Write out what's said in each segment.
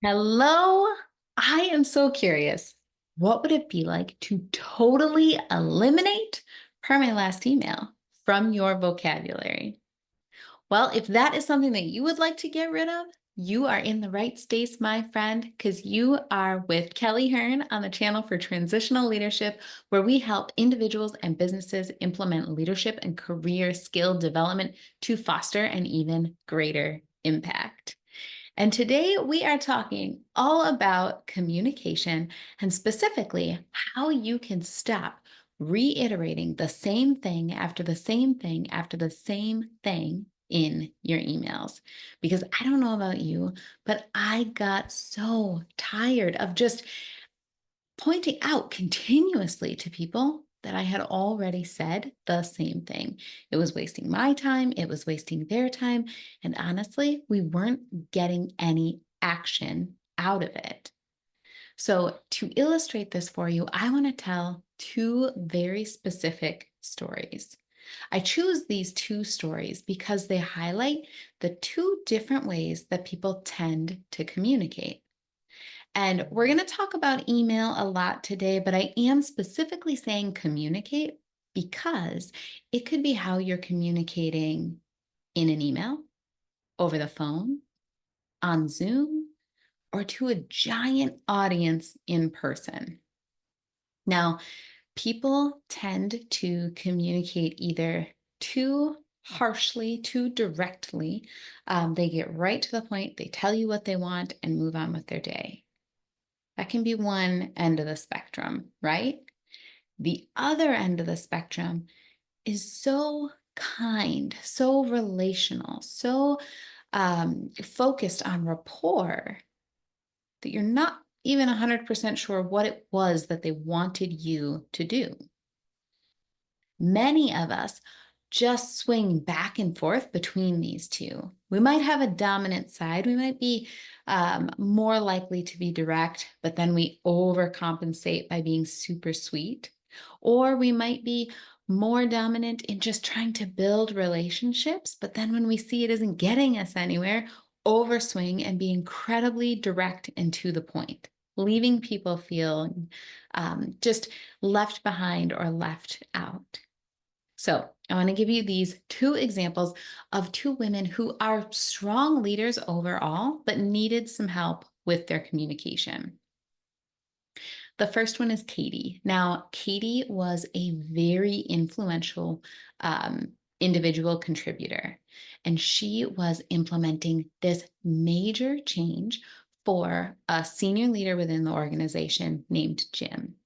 Hello. I am so curious. What would it be like to totally eliminate permanent last email from your vocabulary? Well, if that is something that you would like to get rid of, you are in the right space, my friend, because you are with Kelly Hearn on the channel for Transitional Leadership, where we help individuals and businesses implement leadership and career skill development to foster an even greater impact. And today we are talking all about communication and specifically how you can stop reiterating the same thing after the same thing after the same thing in your emails. Because I don't know about you, but I got so tired of just pointing out continuously to people that I had already said the same thing. It was wasting my time, it was wasting their time, and honestly, we weren't getting any action out of it. So, to illustrate this for you, I want to tell two very specific stories. I choose these two stories because they highlight the two different ways that people tend to communicate. And we're going to talk about email a lot today, but I am specifically saying communicate because it could be how you're communicating in an email, over the phone, on Zoom, or to a giant audience in person. Now, people tend to communicate either too harshly, too directly. They get right to the point, they tell you what they want, and move on with their day. That can be one end of the spectrum, right? The other end of the spectrum is so kind, so relational, so focused on rapport that you're not even 100% sure what it was that they wanted you to do. Many of us just swing back and forth between these two. We might have a dominant side. We might be more likely to be direct, but then we overcompensate by being super sweet. Or we might be more dominant in just trying to build relationships, but then when we see it isn't getting us anywhere, overswing and be incredibly direct and to the point, leaving people feel just left behind or left out. So, I want to give you these two examples of two women who are strong leaders overall, but needed some help with their communication. The first one is Katie. Now, Katie was a very influential individual contributor, and she was implementing this major change for a senior leader within the organization named Jim.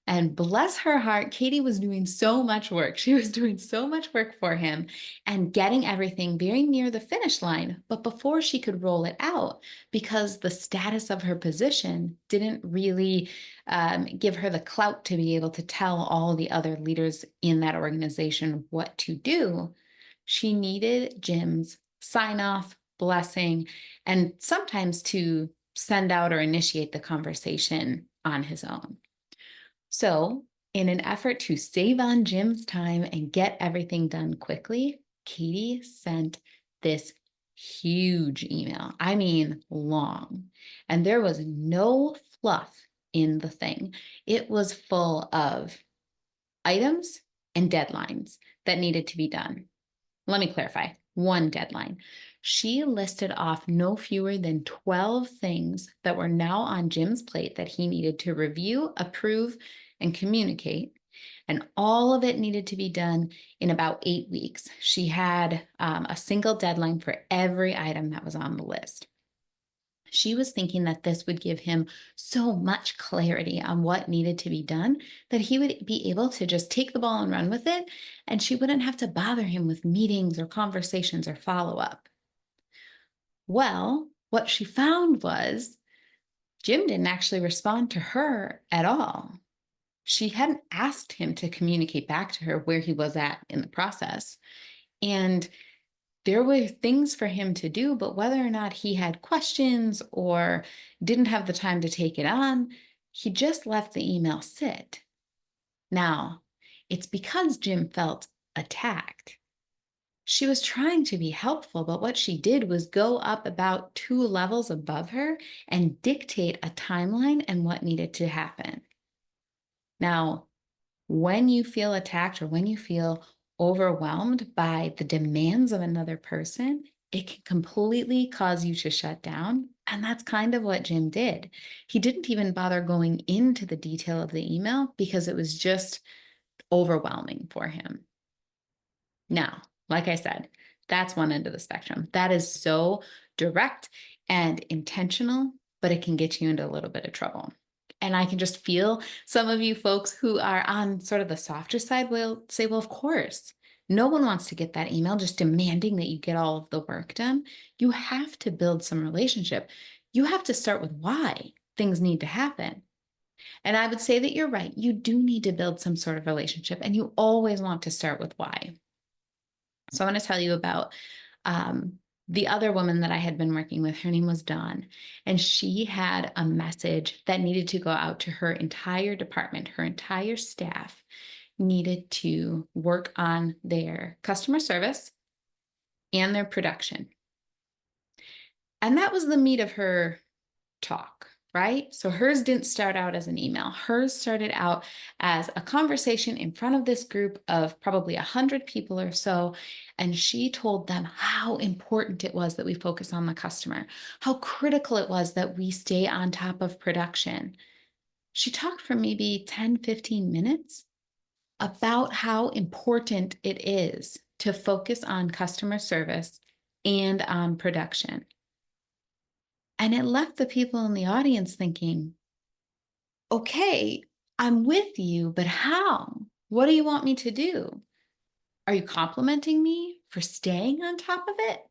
And bless her heart, Katie was doing so much work. She was doing so much work for him and getting everything very near the finish line. But before she could roll it out, because the status of her position didn't really give her the clout to be able to tell all the other leaders in that organization what to do, she needed Jim's sign off, blessing, and sometimes to send out or initiate the conversation on his own. So, in an effort to save on Jim's time and get everything done quickly, Katie sent this huge email. I mean, long. And there was no fluff in the thing. It was full of items and deadlines that needed to be done. Let me clarify one deadline. She listed off no fewer than 12 things that were now on Jim's plate that he needed to review, approve, and communicate. And all of it needed to be done in about 8 weeks. She had a single deadline for every item that was on the list. She was thinking that this would give him so much clarity on what needed to be done that he would be able to just take the ball and run with it, and she wouldn't have to bother him with meetings or conversations or follow up. Well, what she found was Jim didn't actually respond to her at all. She hadn't asked him to communicate back to her where he was at in the process. And there were things for him to do, but whether or not he had questions or didn't have the time to take it on, he just left the email sit. Now, it's because Jim felt attacked. She was trying to be helpful, but what she did was go up about 2 levels above her and dictate a timeline and what needed to happen. Now, when you feel attacked or when you feel overwhelmed by the demands of another person, it can completely cause you to shut down. And that's kind of what Jim did. He didn't even bother going into the detail of the email because it was just overwhelming for him. Now, like I said, that's one end of the spectrum. That is so direct and intentional, but it can get you into a little bit of trouble. And I can just feel some of you folks who are on sort of the softer side will say, well, of course, no one wants to get that email just demanding that you get all of the work done. You have to build some relationship. You have to start with why things need to happen. And I would say that you're right. You do need to build some sort of relationship, and you always want to start with why. So I want to tell you about the other woman that I had been working with. Her name was Dawn, and she had a message that needed to go out to her entire department. Her entire staff needed to work on their customer service and their production. And that was the meat of her talk, right? So hers didn't start out as an email. Hers started out as a conversation in front of this group of probably 100 people or so. And she told them how important it was that we focus on the customer, how critical it was that we stay on top of production. She talked for maybe 10, 15 minutes about how important it is to focus on customer service and on production. And it left the people in the audience thinking, okay, I'm with you, but how? What do you want me to do? Are you complimenting me for staying on top of it?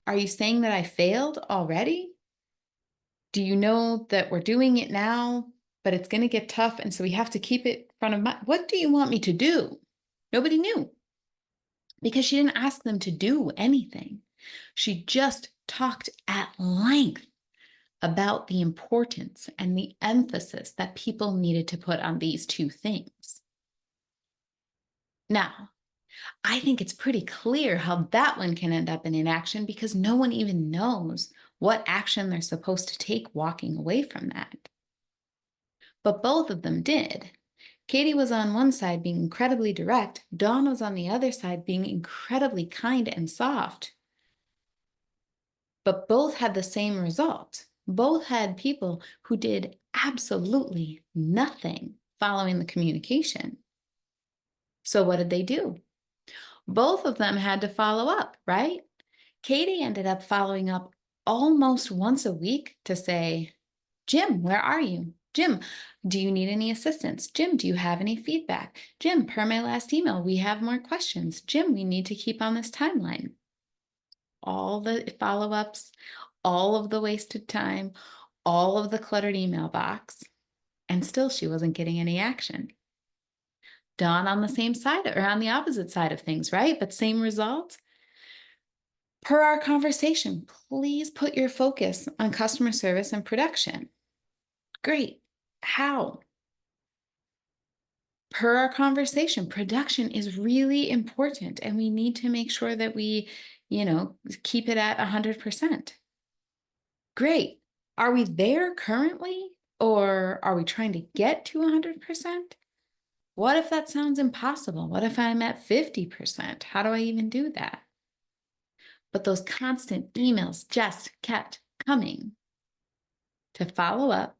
Are you saying that I failed already? Do you know that we're doing it now, but it's going to get tough? And so we have to keep it in front of my, what do you want me to do? Nobody knew because she didn't ask them to do anything. She just talked at length about the importance and the emphasis that people needed to put on these two things. Now, I think it's pretty clear how that one can end up in inaction because no one even knows what action they're supposed to take walking away from that. But both of them did. Katie was on one side being incredibly direct, Dawn was on the other side being incredibly kind and soft. But both had the same result. Both had people who did absolutely nothing following the communication. So what did they do? Both of them had to follow up, right? Katie ended up following up almost once a week to say, Jim, where are you? Jim, do you need any assistance? Jim, do you have any feedback? Jim, per my last email, we have more questions. Jim, we need to keep on this timeline. All the follow-ups, all of the wasted time, all of the cluttered email box, and still she wasn't getting any action. Dawn on the same side or on the opposite side of things, right? But same result. Per our conversation, please put your focus on customer service and production. Great. How? Per our conversation, production is really important and we need to make sure that we, keep it at 100%. Great. Are we there currently or are we trying to get to 100%? What if that sounds impossible? What if I'm at 50%? How do I even do that? But those constant emails just kept coming to follow up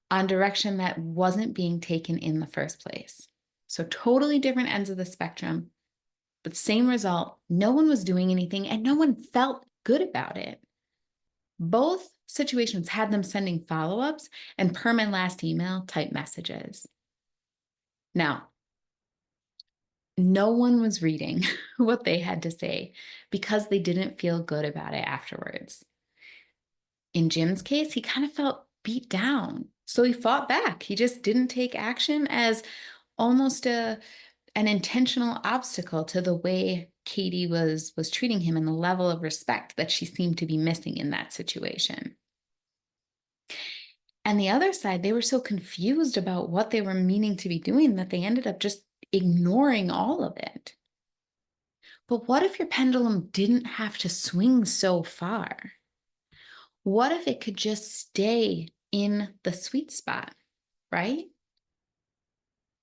on direction that wasn't being taken in the first place. So totally different ends of the spectrum, but same result. No one was doing anything and no one felt good about it. Both situations had them sending follow-ups and per my last email type messages. Now, no one was reading what they had to say because they didn't feel good about it afterwards. In Jim's case, he kind of felt beat down. So he fought back. He just didn't take action as almost an intentional obstacle to the way Katie was treating him and the level of respect that she seemed to be missing in that situation. And the other side, they were so confused about what they were meaning to be doing that they ended up just ignoring all of it. But what if your pendulum didn't have to swing so far? What if it could just stay in the sweet spot, right?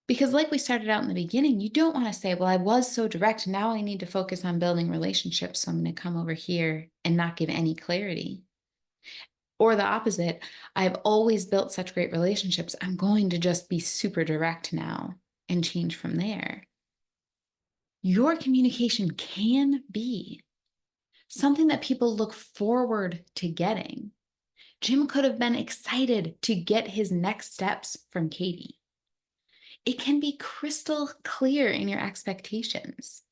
Because, like we started out in the beginning, you don't want to say, well, I was so direct. Now I need to focus on building relationships. So I'm going to come over here and not give any clarity. Or the opposite, I've always built such great relationships. I'm going to just be super direct now and change from there. Your communication can be something that people look forward to getting. Jim could have been excited to get his next steps from Katie. It can be crystal clear in your expectations.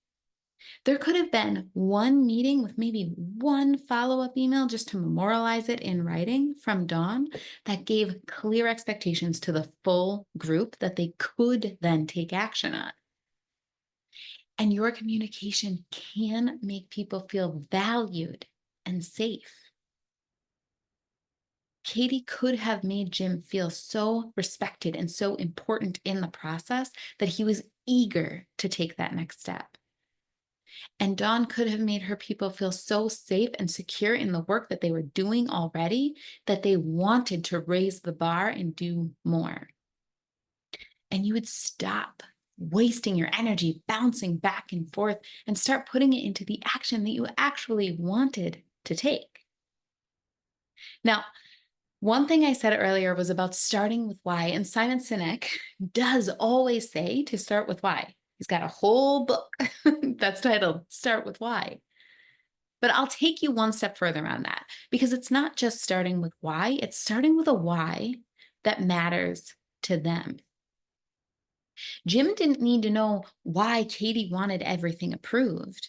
There could have been one meeting with maybe one follow-up email just to memorialize it in writing from Dawn that gave clear expectations to the full group that they could then take action on. And your communication can make people feel valued and safe. Katie could have made Jim feel so respected and so important in the process that he was eager to take that next step. And Dawn could have made her people feel so safe and secure in the work that they were doing already that they wanted to raise the bar and do more. And you would stop wasting your energy bouncing back and forth and start putting it into the action that you actually wanted to take. Now, one thing I said earlier was about starting with why, and Simon Sinek does always say to start with why. He's got a whole book that's titled Start with Why. But I'll take you one step further on that because it's not just starting with why, it's starting with a why that matters to them. Jim didn't need to know why Katie wanted everything approved.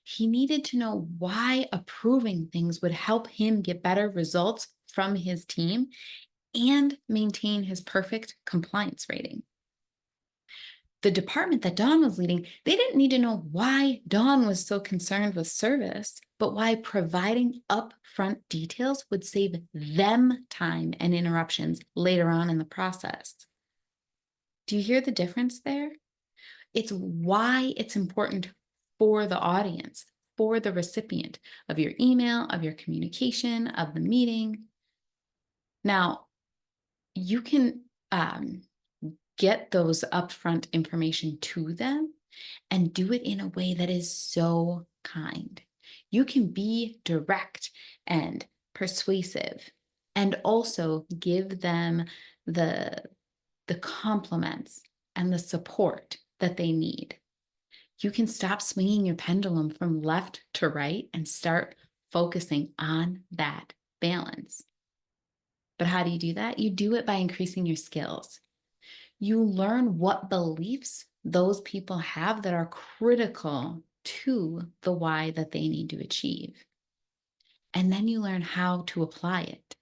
He needed to know why approving things would help him get better results from his team and maintain his perfect compliance rating. The department that Dawn was leading, they didn't need to know why Dawn was so concerned with service, but why providing upfront details would save them time and interruptions later on in the process. Do you hear the difference there? It's why it's important for the audience, for the recipient of your email, of your communication, of the meeting. Now, you can get those upfront information to them and do it in a way that is so kind. You can be direct and persuasive and also give them the, the compliments and the support that they need. You can stop swinging your pendulum from left to right and start focusing on that balance. But how do you do that? You do it by increasing your skills. You learn what beliefs those people have that are critical to the why that they need to achieve. And then you learn how to apply it.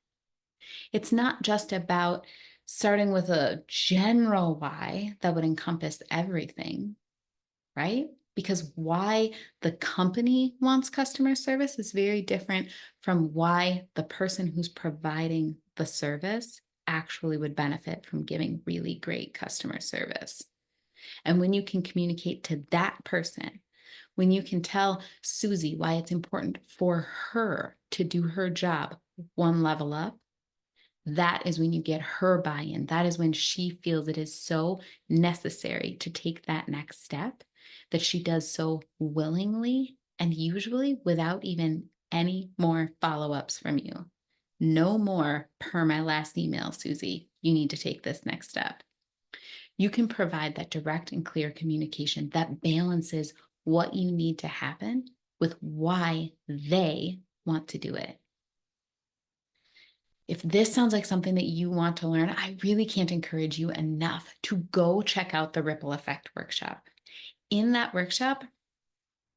It's not just about starting with a general why that would encompass everything, right? Because why the company wants customer service is very different from why the person who's providing the service actually would benefit from giving really great customer service. And when you can communicate to that person, when you can tell Susie why it's important for her to do her job one level up, that is when you get her buy-in. That is when she feels it is so necessary to take that next step that she does so willingly and usually without even any more follow-ups from you. No more per my last email, Susie. You need to take this next step. You can provide that direct and clear communication that balances what you need to happen with why they want to do it. If this sounds like something that you want to learn, I really can't encourage you enough to go check out the Ripple Effect workshop. In that workshop,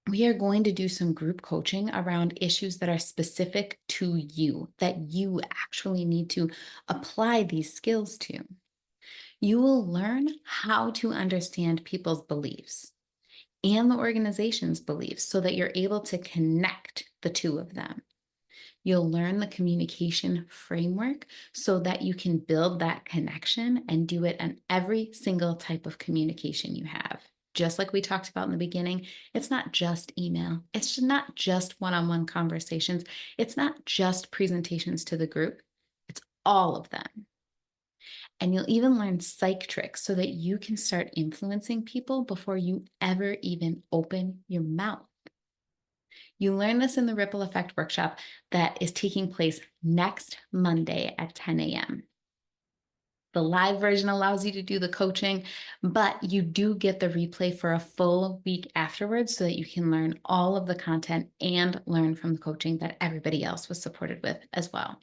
we are going to do some group coaching around issues that are specific to you, that you actually need to apply these skills to. You will learn how to understand people's beliefs and the organization's beliefs so that you're able to connect the two of them. You'll learn the communication framework so that you can build that connection and do it on every single type of communication you have. just like we talked about in the beginning, it's not just email. It's not just one-on-one conversations. It's not just presentations to the group. It's all of them. And you'll even learn psych tricks so that you can start influencing people before you ever even open your mouth. You learn this in the Ripple Effect workshop that is taking place next Monday at 10 a.m. The live version allows you to do the coaching, but you do get the replay for a full week afterwards so that you can learn all of the content and learn from the coaching that everybody else was supported with as well.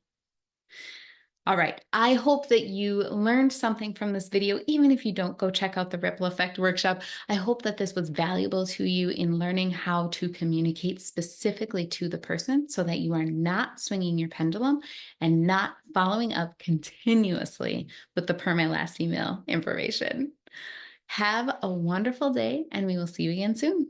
All right. I hope that you learned something from this video, even if you don't go check out the Ripple Effect workshop. I hope that this was valuable to you in learning how to communicate specifically to the person so that you are not swinging your pendulum and not following up continuously with the per my last email information. Have a wonderful day, and we will see you again soon.